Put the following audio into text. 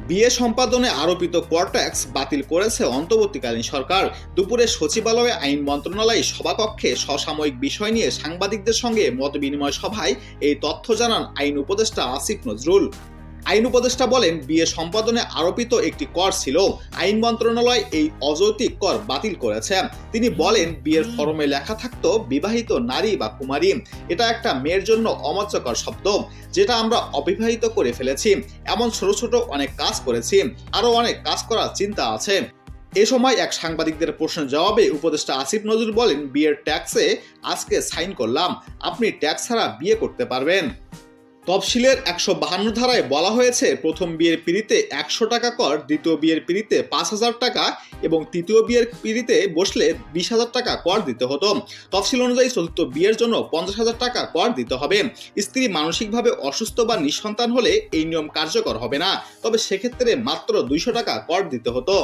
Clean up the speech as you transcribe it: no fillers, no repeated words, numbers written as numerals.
বিয়ে সম্পাদনে আরোপিত কর ট্যাক্স বাতিল করেছে অন্তর্বর্তীকালীন সরকার। দুপুরে সচিবালয়ে আইন মন্ত্রণালয় সভাকক্ষে সমসাময়িক বিষয় নিয়ে সাংবাদিকদের সঙ্গে মতবিনিময় সভায় এই তথ্য জানান আইন উপদেষ্টা আসিফ নজরুল। আইন উপদেষ্টা বলেন, বিয়ে সম্পাদনে আরোপিত একটি কর ছিল, আইন মন্ত্রণালয় এই অযৌক্তিক কর বাতিল করেছে। তিনি বলেন, বিয়ের ফরমে লেখা থাকতো বিবাহিত নারী বা কুমারী। এটা একটা মেয়ের জন্য অমর্যাদাকর শব্দ, যেটা আমরা অবিবাহিত করে ফেলেছি। এমন ছোট ছোট অনেক কাজ করেছি, আরো অনেক কাজ করার চিন্তা আছে। এ সময় এক সাংবাদিকদের প্রশ্নের জবাবে উপদেষ্টা আসিফ নজরুল বলেন, বিয়ের ট্যাক্সে আজকে সাইন করলাম, আপনি ট্যাক্স ছাড়া বিয়ে করতে পারবেন। তফসিলের ১৫২ ধারায় বলা হয়েছে, প্রথম বিয়ের পিঁড়িতে ১০০ টাকা কর, দ্বিতীয় বিয়ের পিঁড়িতে ৫,০০০ টাকা এবং তৃতীয় বিয়ের পিঁড়িতে বসলে ২০,০০০ টাকা কর দিতে হতো। তফসিল অনুযায়ী চতুর্থ বিয়ের জন্য ৫০,০০০ টাকা কর দিতে হবে। স্ত্রী মানসিকভাবে অসুস্থ বা নিঃসন্তান হলে এই নিয়ম কার্যকর হবে না, তবে সেক্ষেত্রে মাত্র ২০০ টাকা কর দিতে হতো।